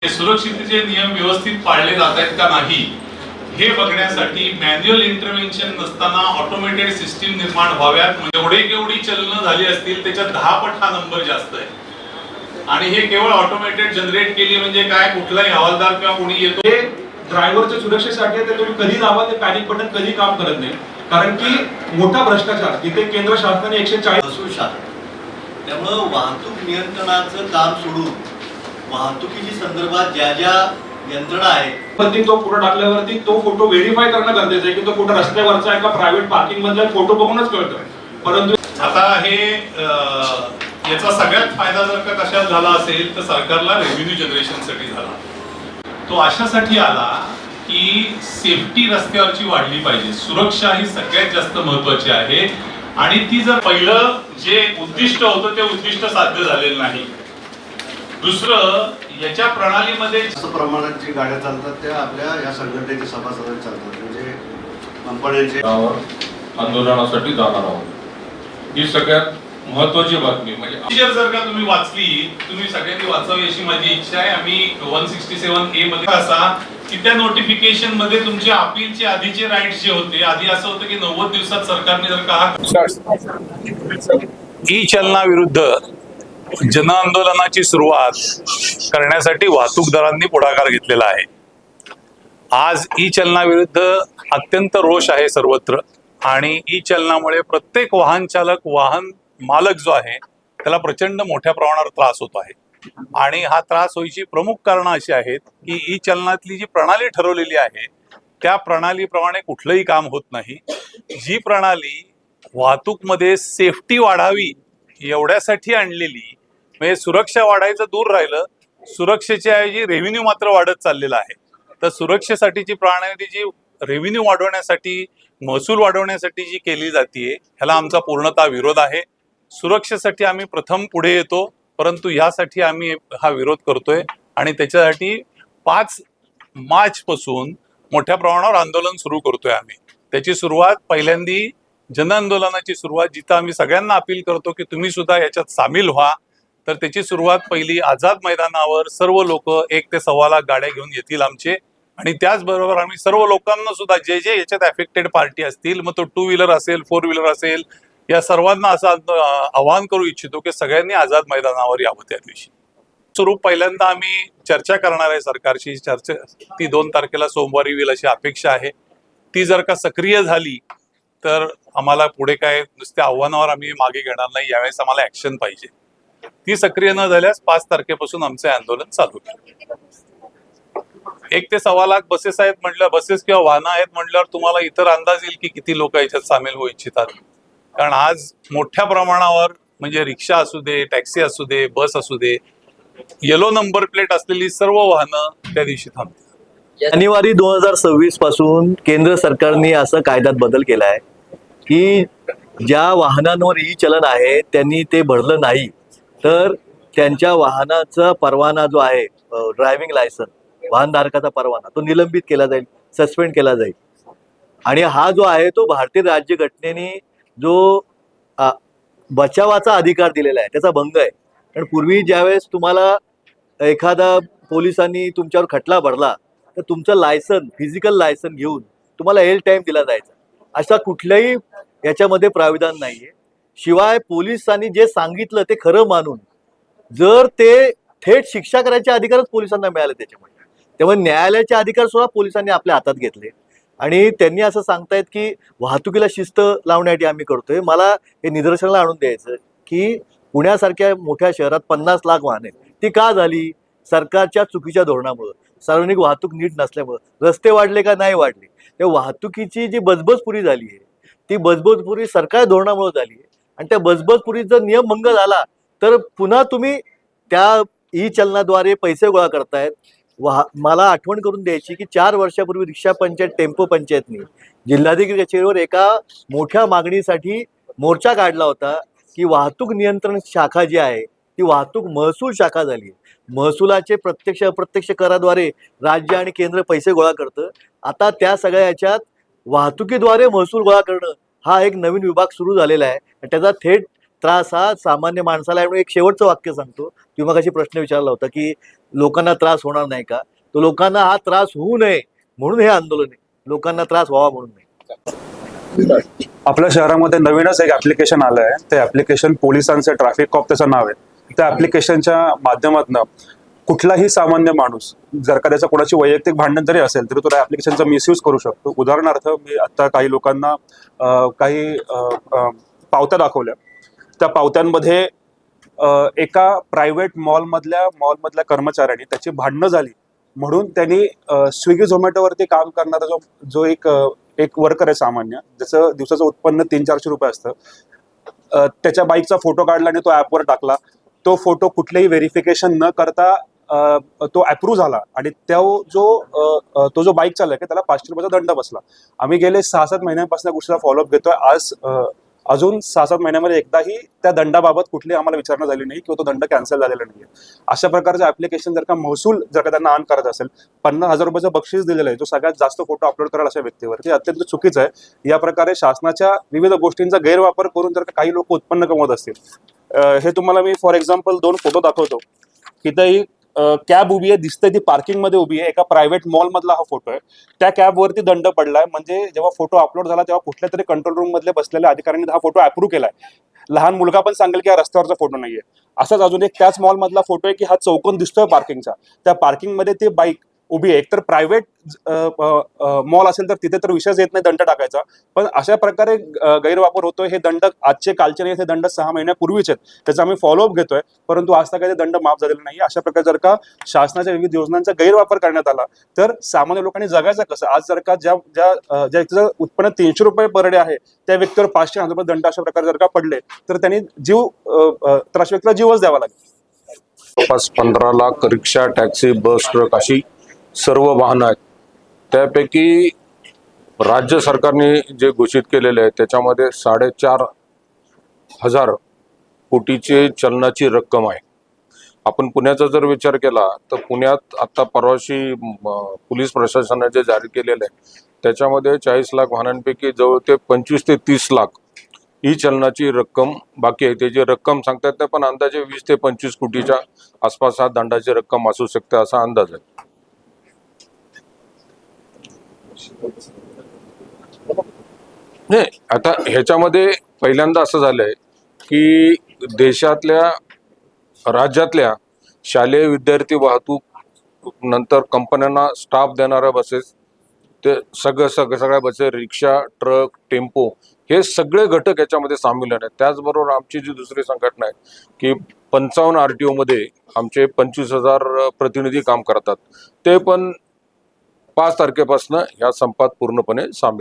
सुरक्षिततेचे नियम व्यवस्थित पाळले जात आहेत का नाही हे बघण्यासाठी मॅन्युअल इंटरव्हेन्शन नसताना ऑटोमेटेड सिस्टीम निर्माण व्हाव्यात. म्हणजे केवढी चलनं झाली असतील त्याच्या 10 पट हा नंबर जास्त आहे. आणि हे केवळ ऑटोमेटेड जनरेट केली म्हणजे काय, कुठलाही हवालदार किंवा कोणी येतो ड्रायव्हरच्या सुरक्षेसाठी ते तुम्ही कधी दाबा ते पॅनिक बटन कधी काम करत नाही. कारण की मोठा भ्रष्टाचार तिथे केंद्र शासनाने 140 असू शकतो. त्यामुळे वाहतूक नियंत्रणाचं काम सोडून वाहतुकीच्या संदर्भात ज्या ज्या यंत्रणा आहेत वरती तो फोटो टाकल्यावरती तो फोटो व्हेरीफाय करणं गरजेचं आहे की तो फोटो रस्त्यावरचा आहे का प्रायव्हेट पार्किंग मधला फोटो बघूनच कळतोय. परंतु आता हे याचा सगळ्यात फायदा जर का कशात झाला असेल तर सरकारला रेव्हेन्यू जनरेशनसाठी झाला. तो अशासाठी आला की सेफ्टी रस्त्यावरची वाढली पाहिजे, सुरक्षा ही सगळ्यात जास्त महत्वाची आहे. आणि ती जर पहिलं जे उद्दिष्ट होतं ते उद्दिष्ट साध्य झालेलं नाही. दुसरं, याच्या प्रणालीमध्ये जास्त प्रमाणात जी गाड्या चालतात त्या आपल्या या संघटनेचे सभासद चालतात. म्हणजे कंपन्यांचे आंदोलनासाठी जाणार आहोत. ही सगळ्यात महत्वाची बातमी. म्हणजे जर का तुम्ही वाचली, तुम्ही सगळ्यांनी वाचावी अशी माझी इच्छा आहे. आम्ही 167A मध्ये असा की त्या नोटिफिकेशन मध्ये तुमचे अपीलचे आधीचे राईट्स जे होते, आधी असं होतं की 90 दिवसात सरकारने जर का ई चलनाविरुद्ध जन आंदोलनाची सुरुवात करण्यासाठी वाहतूकदारांनी पुढाकार घेतलेला आहे. आज ई चलनाविरुद्ध अत्यंत रोष आहे सर्वत्र. आणि ई चलनामुळे प्रत्येक वाहन चालक, वाहन मालक जो आहे त्याला प्रचंड मोठ्या प्रमाणावर त्रास होतो आहे. आणि हा त्रास होईची प्रमुख कारणं अशी आहेत की ई चलनातली जी प्रणाली ठरवलेली आहे त्या प्रणालीप्रमाणे कुठलंही काम होत नाही. जी प्रणाली वाहतूकमध्ये सेफ्टी वाढावी एवढ्यासाठी आणलेली, म्हणजे सुरक्षा वाढायचं दूर राहिलं, सुरक्षेच्या ऐवजी रेव्हेन्यू मात्र वाढत चाललेला आहे. तर सुरक्षेसाठीची प्रणाली जी रेव्हेन्यू वाढवण्यासाठी, महसूल वाढवण्यासाठी जी केली जाते ह्याला आमचा पूर्णतः विरोध आहे. सुरक्षेसाठी आम्ही प्रथम पुढे येतो, परंतु ह्यासाठी आम्ही हा विरोध करतोय. आणि त्याच्यासाठी 5 मार्च पासून मोठ्या प्रमाणावर आंदोलन सुरू करतोय आम्ही. त्याची सुरुवात पहिल्यांदी जन आंदोलनाची सुरुवात, जिथं आम्ही सगळ्यांना अपील करतो की तुम्ही सुद्धा याच्यात सामील व्हा. तर त्याची सुरुवात पहिली आझाद मैदानावर सर्व लोक 1 ते 1.25 लाख गाड्या घेऊन येतील आमचे. आणि त्याचबरोबर आम्ही सर्व लोकांना सुद्धा जे जे याच्यात अफेक्टेड पार्टी असतील, मग तो 2 व्हीलर असेल, 4 व्हीलर असेल, या सर्वांना असं आवाहन करू इच्छितो की सगळ्यांनी आझाद मैदानावर यावं. त्या दिवशी स्वरूप पहिल्यांदा आम्ही चर्चा करणार आहे सरकारशी. चर्चा ती 2 तारखेला सोमवारी होईल अशी अपेक्षा आहे. ती जर का सक्रिय झाली तर आम्हाला पुढे काय नुसत्या आव्हानावर आम्ही मागे घेणार नाही. यावेळेस आम्हाला ऍक्शन पाहिजे. ती सक्रिय न झाल्यास 5 तारखेपासून आमचे आंदोलन चालू होईल. 1 ते 1.25 लाख बसेस आहेत म्हटलं, बसेस किंवा वाहनं आहेत म्हटल्यावर तुम्हाला इतर अंदाज येईल की किती लोक याच्यात सामील होऊ इच्छितात. कारण आज मोठ्या प्रमाणावर, म्हणजे रिक्षा असू दे, टॅक्सी असू दे, बस असू दे, येलो नंबर प्लेट असलेली सर्व वाहनं त्या दिवशी थांबतात. जानेवारी 2026 पासून केंद्र सरकारने असं कायद्यात बदल केला आहे की ज्या वाहनांवर ई चलन आहे त्यांनी ते भरलं नाही तर त्यांच्या वाहनाचा परवाना जो आहे, ड्रायव्हिंग लायसन, वाहनधारकाचा परवाना, तो निलंबित केला जाईल, सस्पेंड केला जाईल. आणि हा जो आहे तो भारतीय राज्यघटनेने जो बचावाचा अधिकार दिलेला आहे त्याचा भंग आहे. कारण पूर्वी ज्यावेळेस तुम्हाला एखादा पोलिसांनी तुमच्यावर खटला भरला तर तुमचं लायसन, फिजिकल लायसन घेऊन तुम्हाला हेल्ड टाइम दिला जायचा. अशा कुठल्याही याच्यामध्ये प्राविधान नाहीये. शिवाय पोलिसांनी जे सांगितलं ते खरं मानून जर ते थेट शिक्षा करायचे अधिकारच पोलिसांना मिळाले त्यामुळे न्यायालयाचे अधिकार सुद्धा पोलिसांनी आपल्या हातात घेतले. आणि त्यांनी असं सांगतायत की वाहतुकीला शिस्त लावण्यासाठी आम्ही करतोय. मला हे निदर्शनाला आणून द्यायचं की पुण्यासारख्या मोठ्या शहरात 50 लाख वाहने ती का झाली? सरकारच्या चुकीच्या धोरणामुळे, सार्वजनिक वाहतूक नीट नसल्यामुळे. रस्ते वाढले का? नाही वाढले. त्या वाहतुकीची जी बजबजपुरी झाली आहे ती बजबजपुरी सरकार धोरणामुळे झाली आहे. आणि त्या बजबजपुरीत जर नियमभंग झाला तर पुन्हा तुम्ही त्या ई चलनाद्वारे पैसे गोळा करतायत. मला आठवण करून द्यायची की 4 वर्षापूर्वी रिक्षा पंचायत, टेम्पो पंचायतनी जिल्हाधिकारी कचेरीवर एका मोठ्या मागणीसाठी मोर्चा काढला होता की वाहतूक नियंत्रण शाखा जी आहे ती वाहतूक महसूल शाखा झाली. महसुलाचे प्रत्यक्ष अप्रत्यक्ष कराद्वारे राज्य आणि केंद्र पैसे गोळा करतं. आता त्या सगळ्या याच्यात वाहतुकीद्वारे महसूल गोळा करणं हा एक नवीन विभाग सुरू झालेला आहे. त्याचा थेट त्रास हा सामान्य माणसाला आहे. म्हणून एक शेवटचं वाक्य सांगतो. तुम्ही मगाशी प्रश्न विचारला होता की लोकांना त्रास होणार नाही का, तर लोकांना हा त्रास होऊ नये म्हणून हे आंदोलन आहे, लोकांना त्रास व्हावा म्हणून नाही. आपल्या शहरामध्ये नवीनच एक ऍप्लिकेशन आलं आहे. ते ऍप्लिकेशन पोलिसांचं ट्रॅफिक कॉप त्याचं नाव आहे. त्या ऍप्लिकेशनच्या माध्यमातून कुठलाही सामान्य माणूस जर का त्याचं कोणाची वैयक्तिक भांडण जरी असेल तरी तो त्या ऍप्लिकेशनचा मिसयूज करू शकतो. उदाहरणार्थ मी आता काही लोकांना काही पावत्या दाखवल्या. त्या पावत्यांमध्ये एका प्रायव्हेट मॉलमधल्या कर्मचाऱ्यांनी त्याची भांडणं झाली म्हणून त्यांनी स्विगी झोमॅटोवरती काम करणारा जो एक वर्कर आहे सामान्य, ज्याचं दिवसाचं उत्पन्न 300-400 रुपये असतं, त्याच्या बाईकचा फोटो काढला आणि तो ॲपवर टाकला. तो फोटो कुठलेही व्हेरिफिकेशन न करता तो अप्रूव्ह झाला आणि तो जो बाईक चालक आहे त्याला 500 रुपयाचा दंड बसला. आम्ही गेले 6-7 महिन्यांपासून गोष्टीचा फॉलोअप घेतोय. आज अजून 6-7 महिन्यामध्ये एकदाही त्या दंडाबाबत कुठली आम्हाला विचारणा झाली नाही किंवा तो दंड कॅन्सल झालेला नाही. अशा प्रकारचं ऍप्लिकेशन जर का महसूल जर का त्यांना ऑन करायचं असेल, 50,000 रुपयाचं बक्षीस दिलेलं आहे जो सगळ्यात जास्त फोटो अपलोड कराल अशा व्यक्तीवर, ते अत्यंत चुकीचं आहे. या प्रकारे शासनाच्या विविध गोष्टींचा गैरवापर करून जर का काही लोक उत्पन्न कमवत असतील, हे तुम्हाला मी फॉर एक्झाम्पल 2 फोटो दाखवतो. इथं कॅब उभी आहे, दिसते ती पार्किंग मध्ये उभी आहे. एका प्रायव्हेट मॉल मधला हा फोटो आहे. त्या कॅबवरती दंड पडलाय. म्हणजे जेव्हा फोटो अपलोड झाला तेव्हा कुठल्या तरी कंट्रोल रूम मधले बसलेल्या अधिकाऱ्यांनी हा फोटो अप्रूव्ह केलाय. लहान मुलगा पण सांगेल की हा रस्त्यावरचा फोटो नाहीये. असाच अजून एक त्याच मॉल मधला फोटो आहे की हा चौकोन दिसतोय पार्किंगचा. त्या पार्किंग मध्ये ती बाईक उभी आहे. एकतर प्रायव्हेट मॉल असेल तर तिथे तर विषयच येत नाही दंड टाकायचा, पण अशा प्रकारे गैरवापर होतोय. हे दंड आजचे कालचे नाही, हे दंड 6 महिन्यापूर्वीच आहेत. त्याचा आम्ही फॉलोअप घेतोय, परंतु आज तक काही दंड माफ झालेला नाही. अशा प्रकारे जर का शासनाच्या विविध योजनांचा गैरवापर करण्यात आला तर सामान्य लोकांनी जगायचं कसं? आज जर का ज्या व्यक्तीचं उत्पन्न 300 रुपये पर डे आहे त्या व्यक्तीवर 500-1000 रुपये दंड अशा प्रकारे जर का पडले तर त्यांनी तर अशा व्यक्तीला जीवच द्यावा लागेल. 15 लाख रिक्षा, टॅक्सी, बस, ट्रक अशी सर्व वाहनं आहेत. त्यापैकी राज्य सरकारने जे घोषित केलेले आहे त्याच्यामध्ये 4,500 कोटीचे चलनाची रक्कम आहे. आपण पुण्याचा जर विचार केला तर पुण्यात आता परवाशी पोलीस प्रशासनाने जे जारी केलेलं आहे त्याच्यामध्ये 40 लाख वाहनांपैकी जवळ ते 25 ते 30 लाख ही चलनाची रक्कम बाकी आहे. त्याची रक्कम सांगतात ते पण अंदाजे 20 ते 25 कोटीच्या आसपास हा दंडाची रक्कम असू शकते असा अंदाज आहे. नाही, आता ह्याच्यामध्ये पहिल्यांदा असं झालंय की राज्यातल्या शालेय विद्यार्थी वाहतूक, नंतर कंपन्यांना स्टाफ देणाऱ्या बसेस, ते सगळ्या बसेस, रिक्षा, ट्रक, टेम्पो, हे सगळे घटक याच्यामध्ये सामील आहेत. त्याचबरोबर आमची जी दुसरी संघटना आहे की 55 RTO मध्ये आमचे 25,000 प्रतिनिधी काम करतात, ते पण 5 तारखेपासून या संपात पूर्णपणे सामील